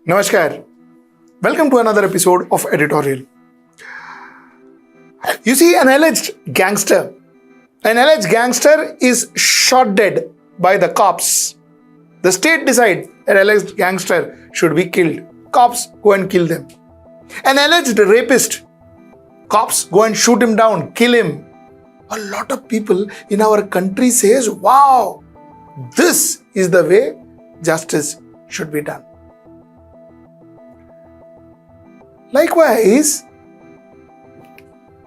Namaskar. Welcome to another episode of Editorial. You see, an alleged gangster is shot dead by the cops. The state decide an alleged gangster should be killed. Cops go and kill them. An alleged rapist, cops go and shoot him down, kill him. A lot of people in our country says, wow, this is the way justice should be done. Likewise,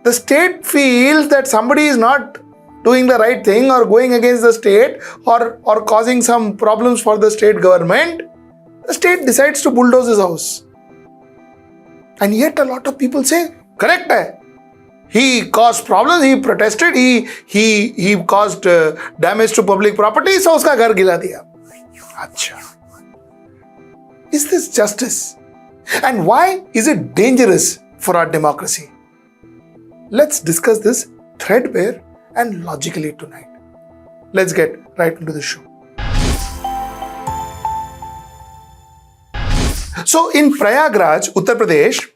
the state feels that somebody is not doing the right thing or going against the state or causing some problems for the state government. The state decides to bulldoze his house. And yet a lot of people say, correct hai. He caused problems, he protested, he caused damage to public property, so uska ghar gila diya. Achha. Is this justice? And why is it dangerous for our democracy? Let's discuss this threadbare and logically tonight. Let's get right into the show. So in Prayagraj, Uttar Pradesh,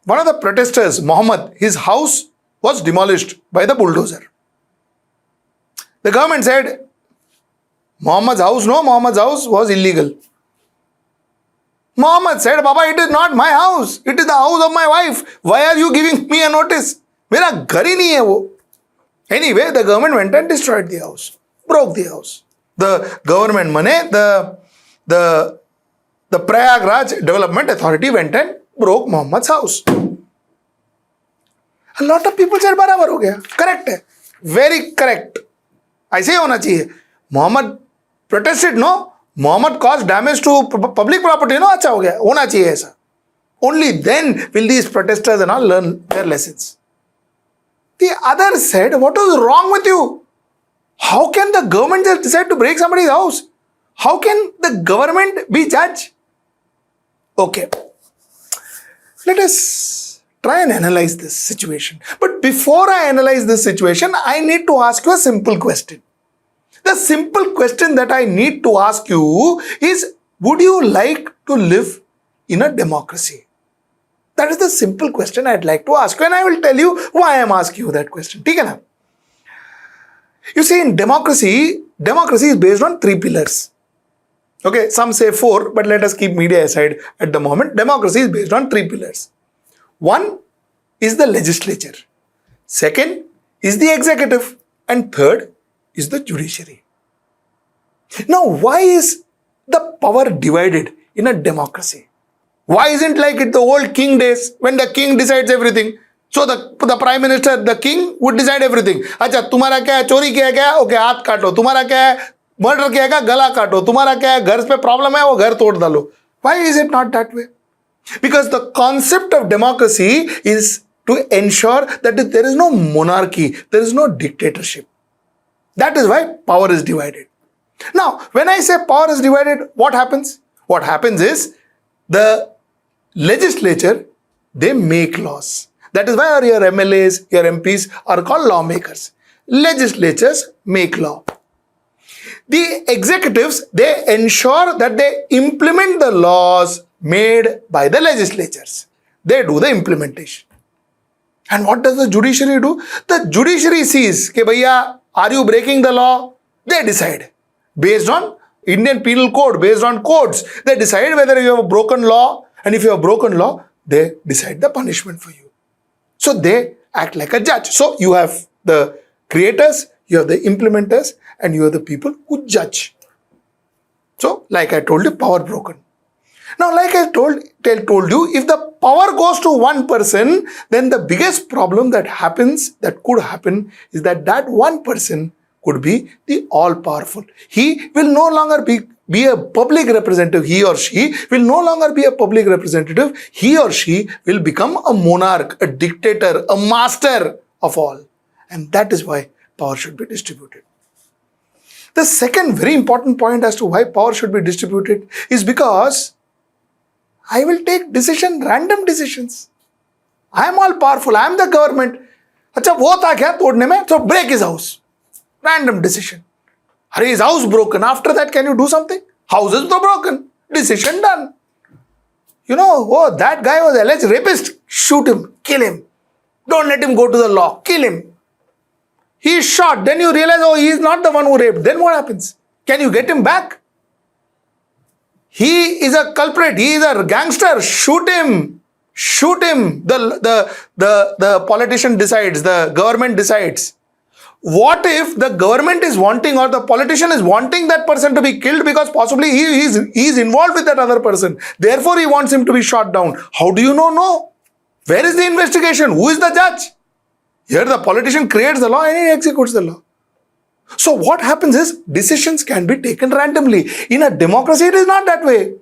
one of the protesters, Mohammed, his house was demolished by the bulldozer. The government said, Mohammed's house was illegal. Mohammed said, Baba, it is not my house. It is the house of my wife. Why are you giving me a notice? मेरा घर ही नहीं है वो. Anyway, the government went and destroyed the house. Broke the house. The government money, the Prayagraj Development Authority went and broke Mohammed's house. A lot of people said, बराबर हो गया. Correct है. Very correct. ऐसे ही होना चाहिए. Mohammed protested, no? Mohammed caused damage to public property, no? अच्छा हो गया. होना चाहिए ऐसा. Only then will these protesters and all learn their lessons. The other said, what was wrong with you? How can the government just decide to break somebody's house? How can the government be judge? Okay. Let us try and analyze this situation. But before I analyze this situation, I need to ask you a simple question. The simple question that I need to ask you is, would you like to live in a democracy? That is the simple question I'd like to ask you, and I will tell you why I am asking you that question. ठीक है ना? You see, in democracy is based on 3 pillars. Okay, some say 4, but let us keep media aside at the moment. Democracy is based on 3 pillars. 1 is the legislature. 2nd is the executive. And 3rd is the judiciary. Now, why is the power divided in a democracy? Why isn't like it the old king days when the king decides everything? So the prime minister, the king would decide everything. अच्छा, तुम्हारा क्या है, चोरी किया क्या है, okay हाथ काटो. तुम्हारा क्या है, मर्डर किया क्या, गला काटो. तुम्हारा क्या है, घर पे प्रॉब्लम है, वो घर तोड़ डालो. Why is it not that way? Because the concept of democracy is to ensure that there is no monarchy, there is no dictatorship. That is why power is divided. Now, when I say power is divided, what happens? What happens is the legislature, they make laws. That is why your MLAs, your MPs are called lawmakers. Legislatures make law. The executives, they ensure that they implement the laws made by the legislatures. They do the implementation. And what does the judiciary do? The judiciary sees, ke bhaiya, are you breaking the law? They decide. Based on Indian Penal Code, based on codes, they decide whether you have a broken law, and if you have broken law, they decide the punishment for you. So they act like a judge. So you have the creators, you have the implementers, and you have the people who judge. So, like I told you, power broken. Now, like I told you, if the power goes to one person, then the biggest problem that could happen, is that one person could be the all-powerful. He will no longer be a public representative. He or she will no longer be a public representative. He or she will become a monarch, a dictator, a master of all. And that is why power should be distributed. The second very important point as to why power should be distributed is because I will take random decisions. I am all powerful. I am the government. अच्छा वो था क्या तोड़ने में? So break his house. Random decision. His house broken. After that, can you do something? House is broken. Decision done. Oh, that guy was alleged rapist. Shoot him, kill him. Don't let him go to the law, kill him. He is shot. Then you realize, oh, he is not the one who raped. Then what happens? Can you get him back? He is a culprit. He is a gangster. Shoot him. Shoot him. The politician decides. The government decides. What if the government is wanting or the politician is wanting that person to be killed because possibly he is involved with that other person. Therefore, he wants him to be shot down. How do you know? No. Where is the investigation? Who is the judge? Here the politician creates the law and he executes the law. So what happens is decisions can be taken randomly. In a democracy, it is not that way.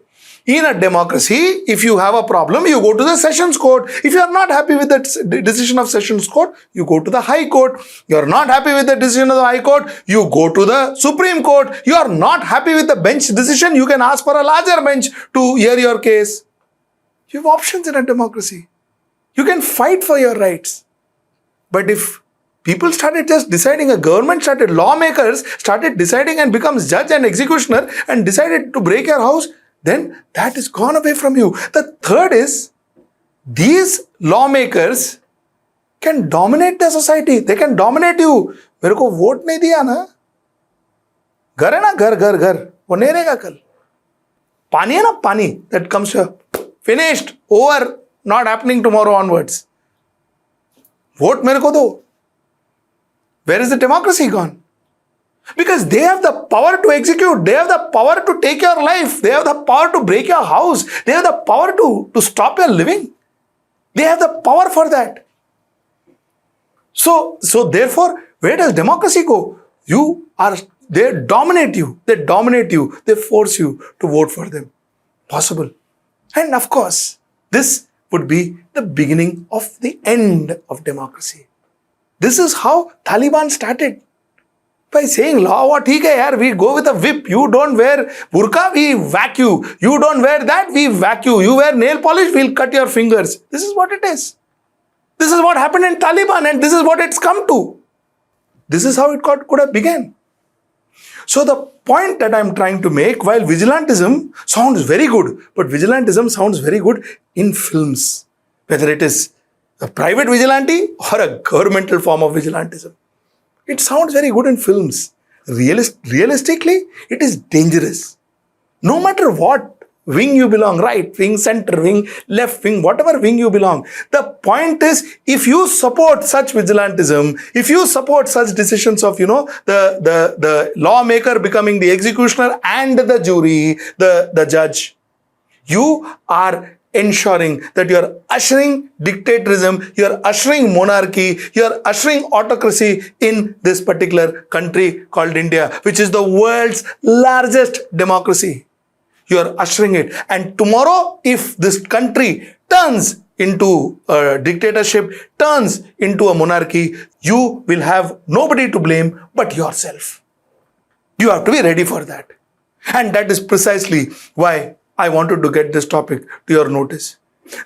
In a democracy, if you have a problem, you go to the Sessions Court. If you are not happy with the decision of Sessions Court, you go to the High Court. You are not happy with the decision of the High Court, you go to the Supreme Court. You are not happy with the bench decision, you can ask for a larger bench to hear your case. You have options in a democracy. You can fight for your rights. But if people started just deciding, lawmakers started deciding and becomes judge and executioner and decided to break your house, then that is gone away from you. The third is, these lawmakers can dominate the society. They can dominate you. मेरे को vote नहीं दिया ना, घर है ना, घर वो नहीं रहेगा कल. पानी है ना, पानी that comes here, finished, over, not happening tomorrow onwards. Vote मेरे को दो. Where is the democracy gone? Because they have the power to execute. They have the power to take your life. They have the power to break your house. They have the power to stop your living. They have the power for that. So therefore, where does democracy go? They dominate you. They force you to vote for them. Possible. And of course, this would be the beginning of the end of democracy. This is how Taliban started. By saying, law, what theek hai yaar, we go with a whip. You don't wear burqa, we whack you. You don't wear that, we whack you. You wear nail polish, we'll cut your fingers. This is what it is. This is what happened in Taliban and this is what it's come to. This is how it could have begun. So the point that I'm trying to make, while vigilantism sounds very good, but vigilantism sounds very good in films. Whether it is a private vigilante or a governmental form of vigilantism. It sounds very good in films. Realistically, it is dangerous. No matter what wing you belong, right wing, center wing, left wing, whatever wing you belong. The point is, if you support such vigilantism, if you support such decisions of, the lawmaker becoming the executioner and the jury, the judge, you are ensuring that you are ushering dictatorism, you are ushering monarchy, you are ushering autocracy in this particular country called India, which is the world's largest democracy. You are ushering it. And tomorrow, if this country turns into a dictatorship, turns into a monarchy, you will have nobody to blame but yourself. You have to be ready for that. And that is precisely why I wanted to get this topic to your notice.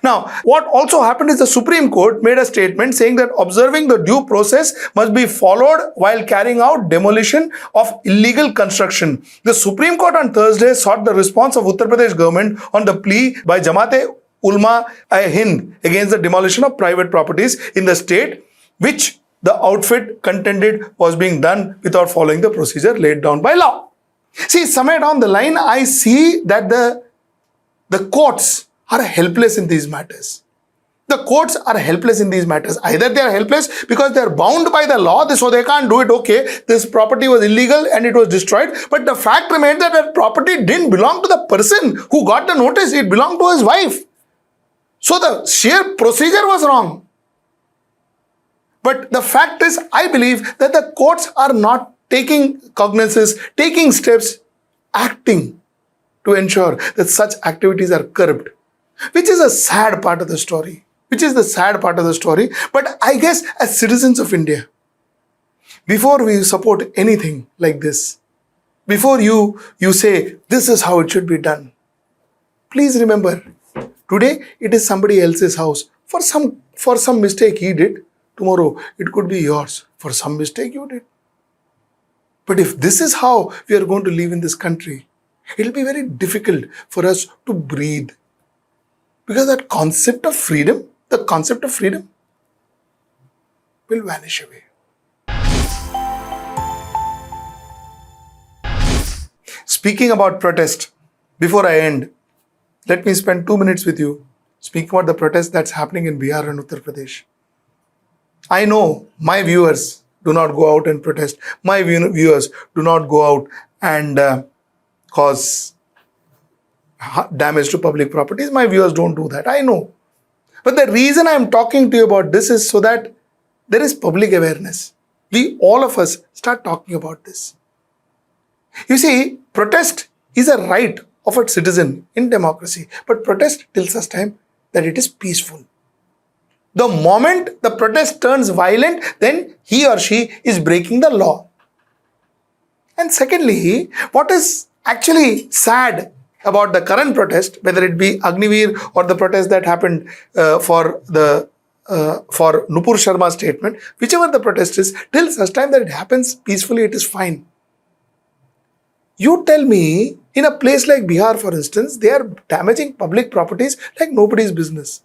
Now, what also happened is the Supreme Court made a statement saying that observing the due process must be followed while carrying out demolition of illegal construction. The Supreme Court on Thursday sought the response of Uttar Pradesh government on the plea by Jamaat-e-Hind against the demolition of private properties in the state, which the outfit contended was being done without following the procedure laid down by law. See, somewhere down the line, I see that the courts are helpless in these matters. The courts are helpless in these matters. Either they are helpless because they are bound by the law, so they can't do it. Okay, this property was illegal and it was destroyed. But the fact remains that that property didn't belong to the person who got the notice. It belonged to his wife. So the sheer procedure was wrong. But the fact is, I believe that the courts are not taking cognizance, taking steps, acting to ensure that such activities are curbed, which is a sad part of the story. But I guess as citizens of India, before we support anything like this, before you say this is how it should be done, please remember, today it is somebody else's house. For some mistake he did, tomorrow it could be yours. For some mistake you did. But if this is how we are going to live in this country, it will be very difficult for us to breathe. Because that concept of freedom, the concept of freedom will vanish away. Speaking about protest, before I end, let me spend 2 minutes with you speaking about the protest that's happening in Bihar and Uttar Pradesh. I know my viewers do not go out and protest. My viewers do not go out and cause damage to public properties. My viewers don't do that. I know. But the reason I'm talking to you about this is so that there is public awareness. All of us start talking about this. You see, protest is a right of a citizen in democracy. But protest till such time that it is peaceful. The moment the protest turns violent, then he or she is breaking the law. And secondly, what is actually sad about the current protest, whether it be Agniveer or the protest that happened for Nupur Sharma's statement, whichever the protest is, till such time that it happens peacefully, it is fine. You tell me, in a place like Bihar, for instance, they are damaging public properties like nobody's business.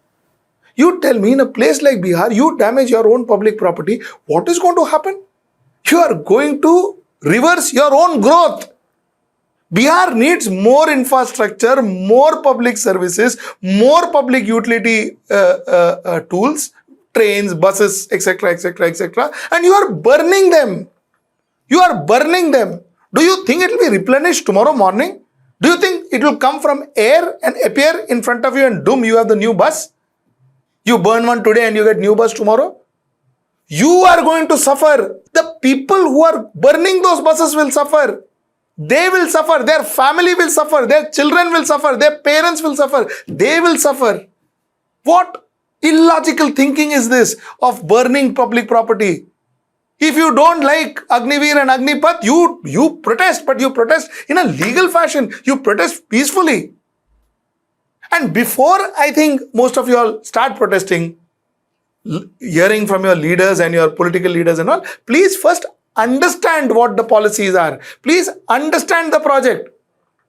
You tell me, in a place like Bihar, you damage your own public property, what is going to happen? You are going to reverse your own growth. Bihar needs more infrastructure, more public services, more public utility tools, trains, buses, etc., etc., etc. And you are burning them. You are burning them. Do you think it will be replenished tomorrow morning? Do you think it will come from air and appear in front of you and doom, you have the new bus? You burn one today and you get new bus tomorrow? You are going to suffer. The people who are burning those buses will suffer. They will suffer. Their family will suffer. Their children will suffer. Their parents will suffer. They will suffer. What illogical thinking is this of burning public property? If you don't like Agniveer and Agnipath, you protest, but you protest in a legal fashion. You protest peacefully. And before I think most of you all start protesting, hearing from your leaders and your political leaders and all, please first understand what the policies are. Please understand the project.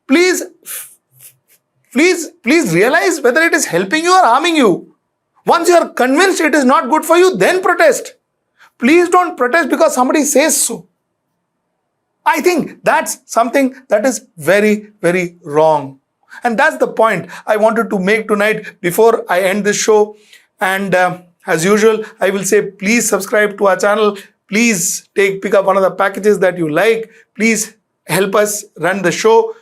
Please realize whether it is helping you or harming you. Once you are convinced it is not good for you, then protest. Please don't protest because somebody says so. I think that's something that is very, very wrong. And that's the point I wanted to make tonight before I end this show. And as usual, I will say, please subscribe to our channel. Please pick up one of the packages that you like. Please help us run the show.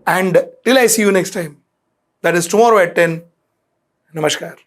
And till I see you next time, that is tomorrow at 10. Namaskar.